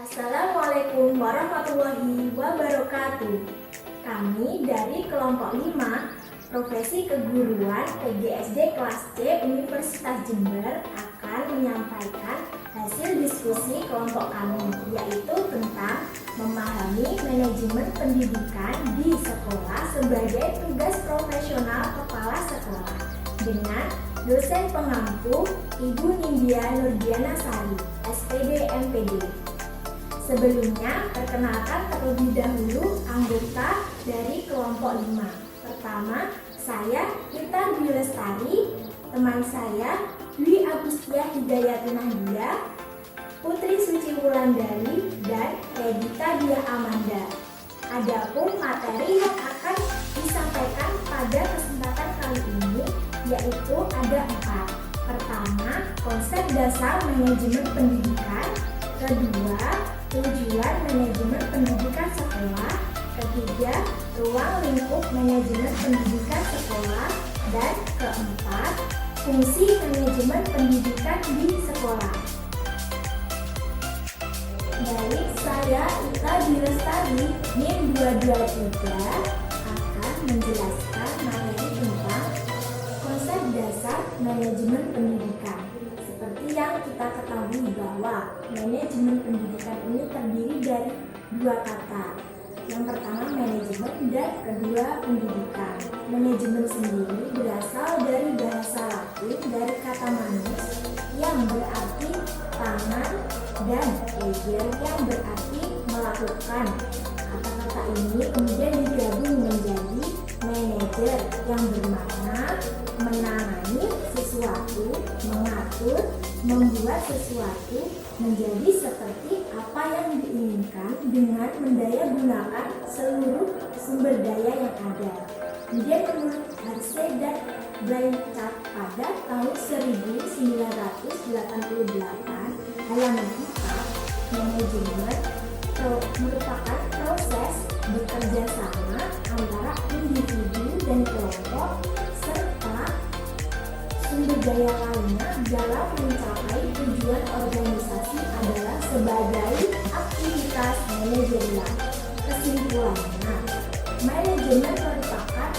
Assalamualaikum warahmatullahi wabarakatuh. Kami dari kelompok 5 Profesi Keguruan PGSD kelas C Universitas Jember akan menyampaikan hasil diskusi kelompok kami, yaitu tentang memahami manajemen pendidikan di sekolah sebagai tugas profesional kepala sekolah dengan dosen pengampu Ibu Nindya Nurdiana Sari, SPD MPD. Sebelumnya, perkenalkan terlebih dahulu anggota dari kelompok 5. Pertama, saya Rita Dwi Lestari, teman saya Dwi Agustia Hidayati Nahdia, Putri Suci Wulandari, dan Regita Dia Amanda. Adapun materi yang akan disampaikan pada kesempatan kali ini yaitu ada 4. Pertama, konsep dasar manajemen pendidikan. Kedua, tujuan manajemen pendidikan sekolah. Ketiga, ruang lingkup manajemen pendidikan sekolah. Dan keempat, fungsi manajemen pendidikan di sekolah. Baik, saya Ita Dilestari NIM 223 akan menjelaskan materi tentang konsep dasar manajemen pendidikan. Seperti yang kita ketahui bahwa manajemen pendidikan ini terdiri dari 2 kata. Yang pertama manajemen dan kedua pendidikan. Manajemen sendiri berasal dari bahasa Latin dari kata manus yang berarti tangan dan leger yang berarti melakukan. Kata-kata ini kemudian digabung menjadi manajer yang bermakna menangani sesuatu, mengatur, membuat sesuatu menjadi seperti apa yang diinginkan dengan mendayagunakan seluruh sumber daya yang ada. Kemudian menurut Harsey dan Blanchard pada tahun 1988, halaman 4, manajemen merupakan proses bekerja sama antara individu dan kelompok serta sumber daya lainnya dalam mencapai tujuan organisasi adalah sebagai aktivitas manajerial. Kesimpulannya, manajemen merupakan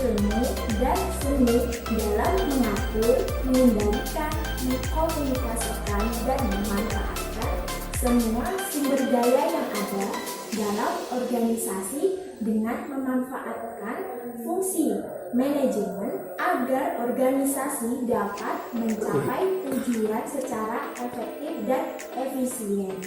ilmu dan seni dalam mengatur, mengendalikan, mengkomunikasikan, dan memanfaatkan semua sumber daya yang ada dalam organisasi dengan memanfaatkan fungsi manajemen agar organisasi dapat mencapai tujuan secara efektif dan efisien.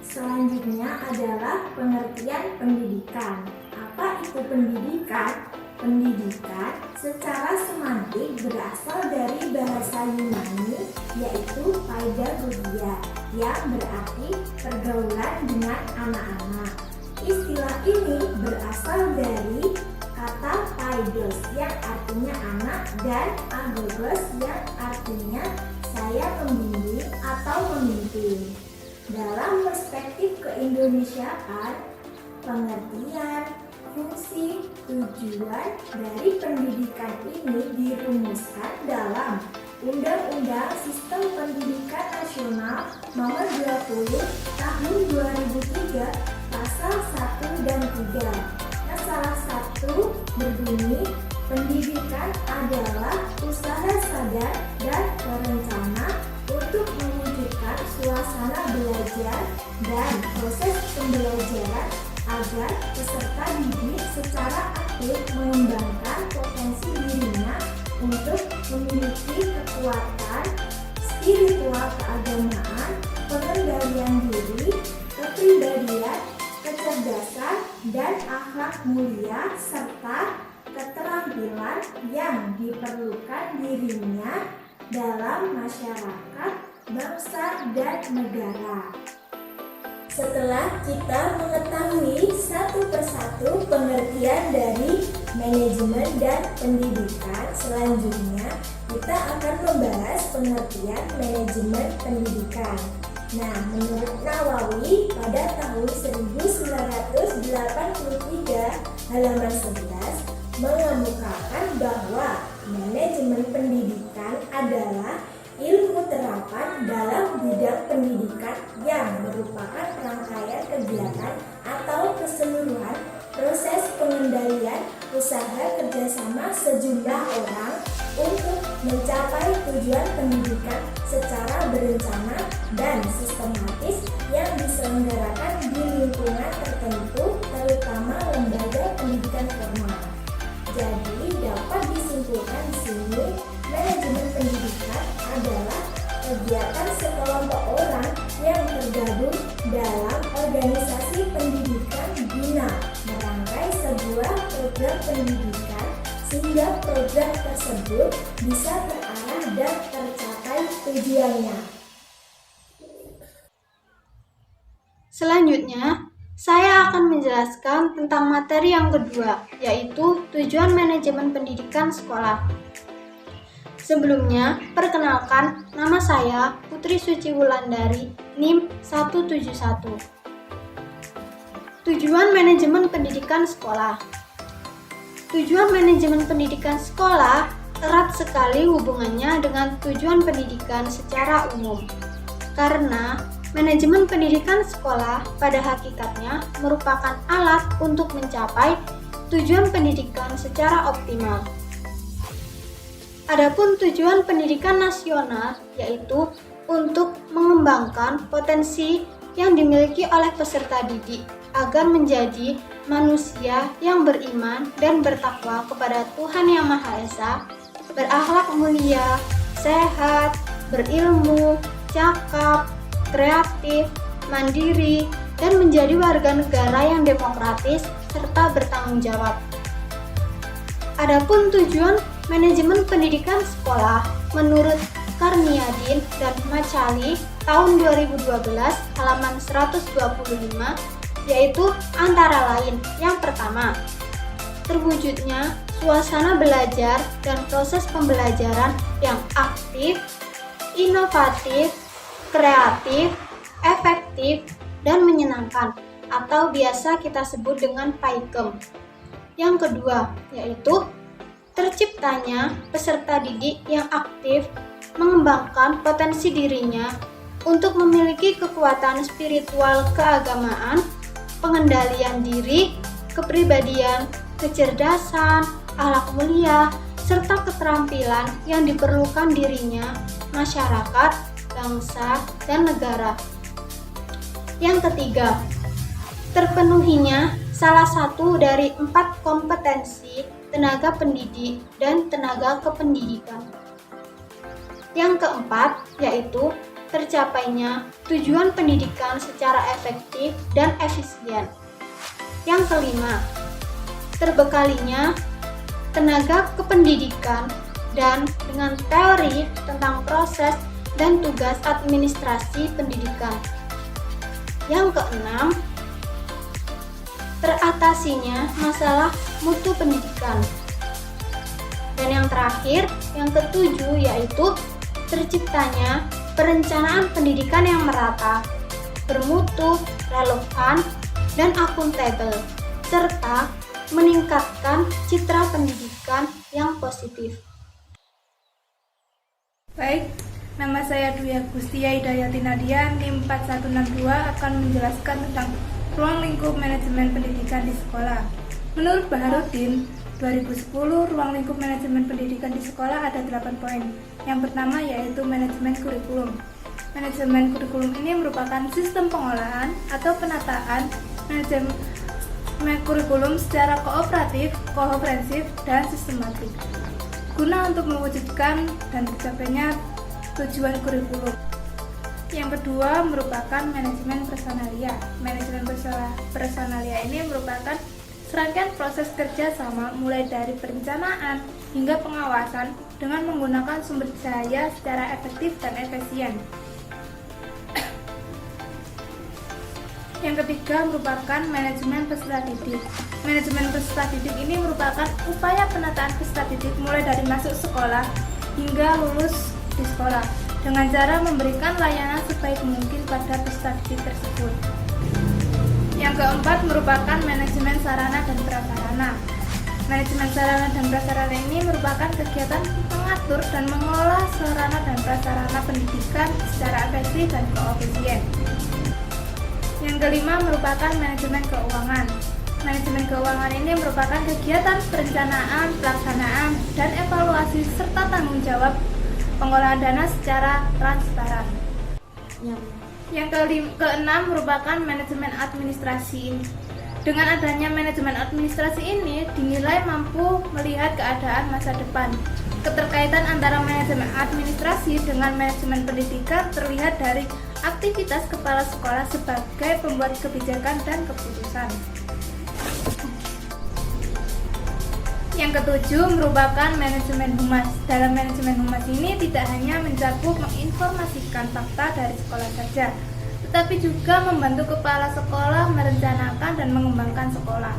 Selanjutnya adalah pengertian pendidikan. Apa itu pendidikan? Pendidikan secara semantik berasal dari bahasa Yunani yaitu paidagogia yang berarti pergaulan dengan anak-anak. Istilah ini berasal dari kata paidos yang artinya anak dan agogos yang artinya saya membimbing atau memimpin. Dalam perspektif keindonesiaan, pengertian, fungsi, tujuan dari pendidikan ini dirumuskan dalam Undang-Undang Sistem Pendidikan Nasional Nomor 20 Tahun 2003 Pasal 1 dan 3. Nah, salah satu berbunyi, pendidikan adalah usaha sadar dan terencana untuk mewujudkan suasana belajar dan proses pembelajaran agar peserta didik secara aktif mengembangkan potensi dirinya untuk memiliki kekuatan spiritual keagamaan, pengendalian diri, kepribadian, kecerdasan, dan akhlak mulia serta keterampilan yang diperlukan dirinya dalam masyarakat, bangsa, dan negara. Setelah kita mengetahui satu persatu pengertian dari manajemen dan pendidikan, selanjutnya kita akan membahas pengertian manajemen pendidikan. Nah, menurut Nawawi pada tahun 1983 halaman 11 mengemukakan bahwa manajemen pendidikan adalah ilmu terapan dalam bidang pendidikan yang merupakan rangkaian kegiatan atau keseluruhan proses pengendalian usaha kerjasama sejumlah orang untuk mencapai tujuan pendidikan secara berencana dan sistematis yang diselenggarakan di lingkungan tertentu, terutama lembaga pendidikan formal. Jadi dapat disimpulkan di sini, manajemen pendidikan adalah kegiatan sekelompok orang yang tergabung dalam organisasi pendidikan guna merangkai sebuah program pendidikan sehingga program tersebut bisa terarah dan tercapai tujuannya. Selanjutnya, saya akan menjelaskan tentang materi yang kedua, yaitu tujuan manajemen pendidikan sekolah. Sebelumnya, perkenalkan, nama saya Putri Suci Wulandari, NIM 171. Tujuan manajemen pendidikan sekolah. Tujuan manajemen pendidikan sekolah erat sekali hubungannya dengan tujuan pendidikan secara umum. Karena manajemen pendidikan sekolah pada hakikatnya merupakan alat untuk mencapai tujuan pendidikan secara optimal. Adapun tujuan pendidikan nasional yaitu untuk mengembangkan potensi yang dimiliki oleh peserta didik agar menjadi manusia yang beriman dan bertakwa kepada Tuhan Yang Maha Esa, berakhlak mulia, sehat, berilmu, cakap, kreatif, mandiri, dan menjadi warga negara yang demokratis serta bertanggung jawab. Adapun tujuan manajemen pendidikan sekolah menurut Karniadin dan Macali tahun 2012 halaman 125 yaitu antara lain yang pertama, terwujudnya suasana belajar dan proses pembelajaran yang aktif, inovatif, kreatif, efektif, dan menyenangkan atau biasa kita sebut dengan PAIKEM. Yang kedua, yaitu terciptanya peserta didik yang aktif mengembangkan potensi dirinya untuk memiliki kekuatan spiritual keagamaan, pengendalian diri, kepribadian, kecerdasan, akhlak mulia, serta keterampilan yang diperlukan dirinya, masyarakat, bangsa, dan negara. Yang ketiga, terpenuhinya salah satu dari 4 kompetensi tenaga pendidik dan tenaga kependidikan. Yang keempat, yaitu tercapainya tujuan pendidikan secara efektif dan efisien. Yang kelima, terbekalinya tenaga kependidikan dan dengan teori tentang proses dan tugas administrasi pendidikan. Yang keenam, teratasinya masalah mutu pendidikan. Dan yang terakhir, yang ketujuh, yaitu terciptanya perencanaan pendidikan yang merata, bermutu, relevan, dan akuntabel, serta meningkatkan citra pendidikan yang positif. Baik, nama saya Dwi Agustia Hidayati Nadia, NIM 4162 akan menjelaskan tentang ruang lingkup manajemen pendidikan di sekolah. Menurut Baharudin, 2010 ruang lingkup manajemen pendidikan di sekolah ada 8 poin. Yang pertama yaitu manajemen kurikulum. Manajemen kurikulum ini merupakan sistem pengolahan atau penataan manajemen kurikulum secara kooperatif, komprehensif, dan sistematik guna untuk mewujudkan dan tercapainya tujuan kurikulum. Yang kedua merupakan manajemen personalia. Manajemen personalia ini merupakan serangkaian proses kerja sama mulai dari perencanaan hingga pengawasan dengan menggunakan sumber daya secara efektif dan efisien. Yang ketiga merupakan manajemen peserta didik. Manajemen peserta didik ini merupakan upaya penataan peserta didik mulai dari masuk sekolah hingga lulus di sekolah dengan cara memberikan layanan sebaik mungkin pada peserta didik tersebut. Yang keempat merupakan manajemen sarana dan prasarana. Manajemen sarana dan prasarana ini merupakan kegiatan mengatur dan mengelola sarana dan prasarana pendidikan secara efektif dan koefisien. Yang kelima merupakan manajemen keuangan. Manajemen keuangan ini merupakan kegiatan perencanaan, pelaksanaan, dan evaluasi serta tanggung jawab pengolahan dana secara transparan. Yang keenam merupakan manajemen administrasi. Dengan adanya manajemen administrasi ini dinilai mampu melihat keadaan masa depan. Keterkaitan antara manajemen administrasi dengan manajemen pendidikan terlihat dari aktivitas kepala sekolah sebagai pembuat kebijakan dan keputusan. Yang ketujuh merupakan manajemen humas. Dalam manajemen humas ini tidak hanya mencakup menginformasikan fakta dari sekolah saja, tetapi juga membantu kepala sekolah merencanakan dan mengembangkan sekolah.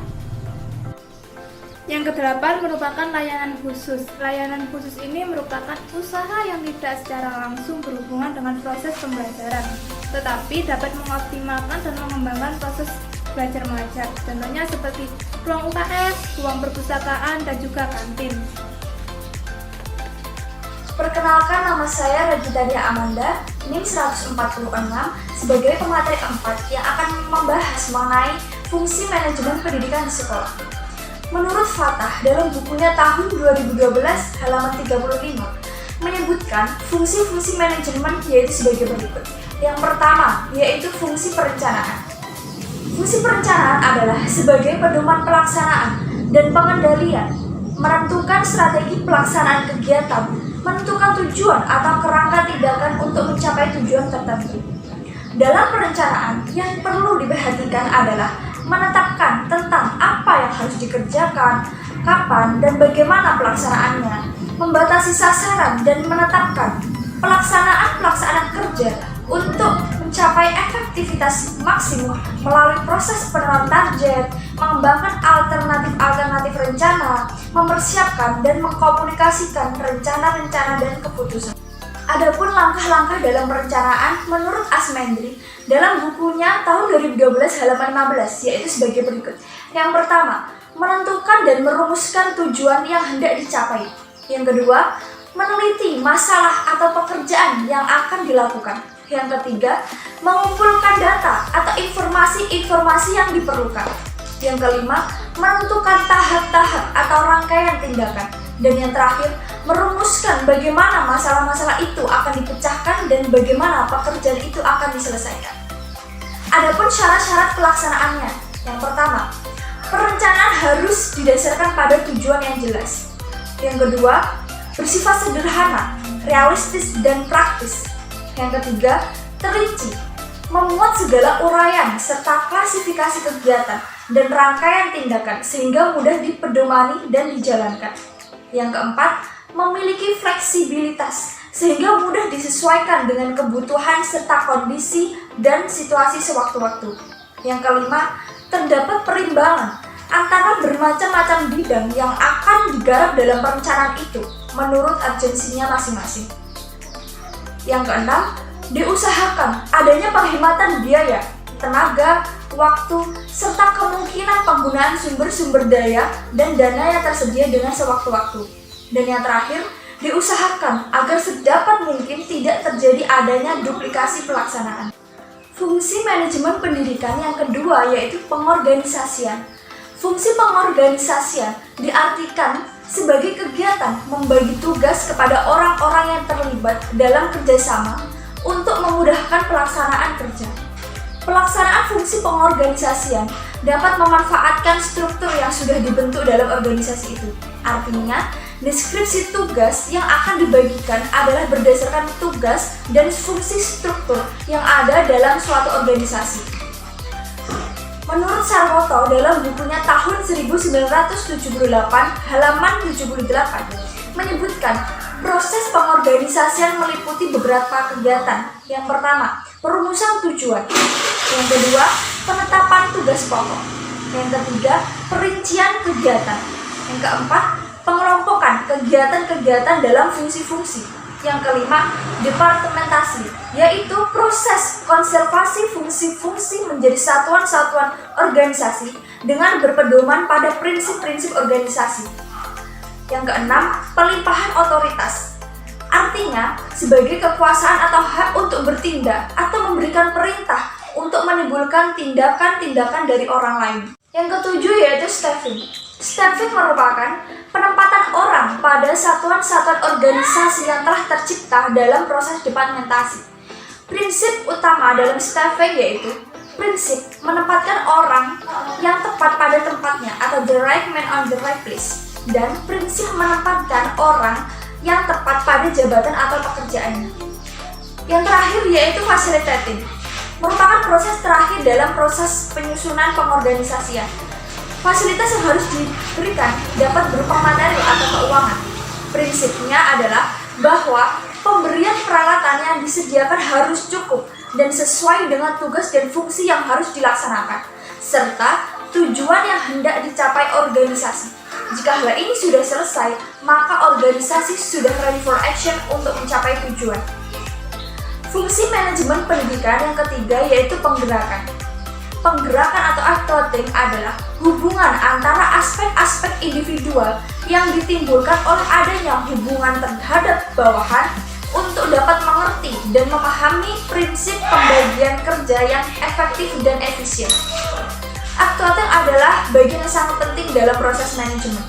Yang kedelapan merupakan layanan khusus. Layanan khusus ini merupakan usaha yang tidak secara langsung berhubungan dengan proses pembelajaran, tetapi dapat mengoptimalkan dan mengembangkan proses belajar mengajar. Contohnya seperti ruang UKS, ruang perpustakaan, dan juga kantin. Perkenalkan, nama saya Rajita Dia Amanda, NIM 146, sebagai pemateri 4 yang akan membahas mengenai fungsi manajemen pendidikan di sekolah. Menurut Fatah, dalam bukunya tahun 2012 halaman 35, menyebutkan fungsi-fungsi manajemen yaitu sebagai berikut. Yang pertama, yaitu fungsi perencanaan. Fungsi perencanaan adalah sebagai pedoman pelaksanaan dan pengendalian, menentukan strategi pelaksanaan kegiatan, menentukan tujuan atau kerangka tindakan untuk mencapai tujuan tertentu. Dalam perencanaan, yang perlu diperhatikan adalah menetapkan tentang apa yang harus dikerjakan, kapan dan bagaimana pelaksanaannya, membatasi sasaran dan menetapkan pelaksanaan kerja untuk mencapai efektivitas maksimum melalui proses penentuan target, mengembangkan alternatif rencana, mempersiapkan dan mengkomunikasikan rencana-rencana dan keputusan. Adapun langkah-langkah dalam perencanaan menurut Asmendri dalam bukunya tahun 2012 halaman 15 yaitu sebagai berikut. Yang pertama, menentukan dan merumuskan tujuan yang hendak dicapai. Yang kedua, meneliti masalah atau pekerjaan yang akan dilakukan. Yang ketiga, mengumpulkan data atau informasi-informasi yang diperlukan. Yang kelima, menentukan tahap-tahap atau rangkaian tindakan. Dan yang terakhir, merumuskan bagaimana masalah-masalah itu akan dipecahkan dan bagaimana pekerjaan itu akan diselesaikan. Adapun syarat-syarat pelaksanaannya. Yang pertama, perencanaan harus didasarkan pada tujuan yang jelas. Yang kedua, bersifat sederhana, realistis, dan praktis. Yang ketiga, terinci, memuat segala uraian serta klasifikasi kegiatan dan rangkaian tindakan sehingga mudah dipedomani dan dijalankan. Yang keempat, memiliki fleksibilitas sehingga mudah disesuaikan dengan kebutuhan serta kondisi dan situasi sewaktu-waktu. Yang kelima, terdapat perimbangan antara bermacam-macam bidang yang akan digarap dalam perencanaan itu menurut urgensinya masing-masing. Yang keenam, diusahakan adanya penghematan biaya, tenaga, waktu, serta kemungkinan penggunaan sumber-sumber daya dan dana yang tersedia dengan sewaktu-waktu. Dan yang terakhir, diusahakan agar sedapat mungkin tidak terjadi adanya duplikasi pelaksanaan. Fungsi manajemen pendidikan yang kedua yaitu pengorganisasian. Fungsi pengorganisasian diartikan sebagai kegiatan membagi tugas kepada orang-orang yang terlibat dalam kerjasama untuk memudahkan pelaksanaan kerja. Pelaksanaan fungsi pengorganisasian dapat memanfaatkan struktur yang sudah dibentuk dalam organisasi itu. Artinya, deskripsi tugas yang akan dibagikan adalah berdasarkan tugas dan fungsi struktur yang ada dalam suatu organisasi. Menurut Sarwoto dalam bukunya tahun 1978 halaman 78 menyebutkan proses pengorganisasian meliputi beberapa kegiatan. Yang pertama, perumusan tujuan. Yang kedua, penetapan tugas pokok. Yang ketiga, perincian kegiatan. Yang keempat, pengelompokan kegiatan-kegiatan dalam fungsi-fungsi. Yang kelima, departementasi, yaitu proses konservasi fungsi-fungsi menjadi satuan-satuan organisasi dengan berpedoman pada prinsip-prinsip organisasi. Yang keenam, pelimpahan otoritas. Artinya, sebagai kekuasaan atau hak untuk bertindak atau memberikan perintah untuk menimbulkan tindakan-tindakan dari orang lain. Yang ketujuh yaitu staffing. Staffing merupakan penempatan orang pada satuan-satuan organisasi yang telah tercipta dalam proses departementasi. Prinsip utama dalam staffing yaitu prinsip menempatkan orang yang tepat pada tempatnya atau the right man on the right place, dan prinsip menempatkan orang yang tepat pada jabatan atau pekerjaannya. Yang terakhir yaitu facilitating, merupakan proses terakhir dalam proses penyusunan pengorganisasian. Fasilitas yang harus diberikan dapat berupa materi atau keuangan. Prinsipnya adalah bahwa pemberian peralatan yang disediakan harus cukup dan sesuai dengan tugas dan fungsi yang harus dilaksanakan, serta tujuan yang hendak dicapai organisasi. Jika hal ini sudah selesai, maka organisasi sudah ready for action untuk mencapai tujuan. Fungsi manajemen pendidikan yang ketiga yaitu penggerakan. Penggerakan atau actoting adalah hubungan antara aspek-aspek individual yang ditimbulkan oleh adanya hubungan terhadap bawahan untuk dapat mengerti dan memahami prinsip pembagian kerja yang efektif dan efisien. Actoting adalah bagian yang sangat penting dalam proses manajemen.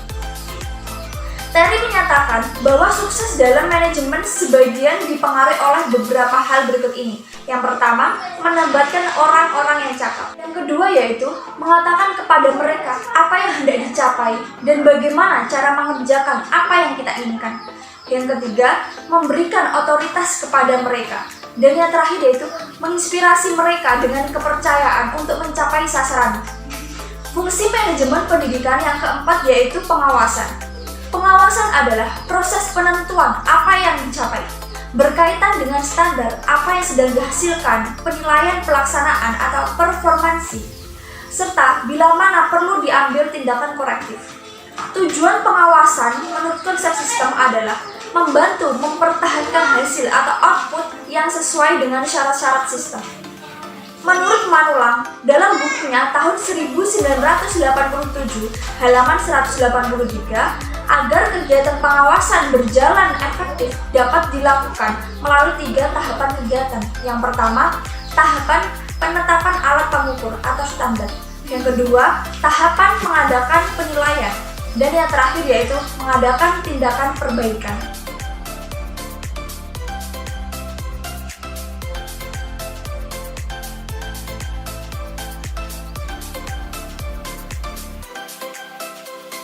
Terry menyatakan bahwa sukses dalam manajemen sebagian dipengaruhi oleh beberapa hal berikut ini. Yang pertama, menambatkan orang-orang yang cakap. Yang kedua yaitu mengatakan kepada mereka apa yang hendak dicapai dan bagaimana cara mengerjakan apa yang kita inginkan. Yang ketiga, memberikan otoritas kepada mereka. Dan yang terakhir yaitu menginspirasi mereka dengan kepercayaan untuk mencapai sasaran. Fungsi manajemen pendidikan yang keempat yaitu pengawasan. Pengawasan adalah proses penentuan apa yang dicapai, berkaitan dengan standar apa yang sedang dihasilkan, penilaian pelaksanaan atau performansi, serta bila mana perlu diambil tindakan korektif. Tujuan pengawasan menurut konsep sistem adalah membantu mempertahankan hasil atau output yang sesuai dengan syarat-syarat sistem. Menurut Manulang, dalam bukunya tahun 1987, halaman 183, agar kegiatan pengawasan berjalan efektif dapat dilakukan melalui 3 tahapan kegiatan. Yang pertama, tahapan penetapan alat pengukur atau standar. Yang kedua, tahapan mengadakan penilaian. Dan yang terakhir yaitu mengadakan tindakan perbaikan.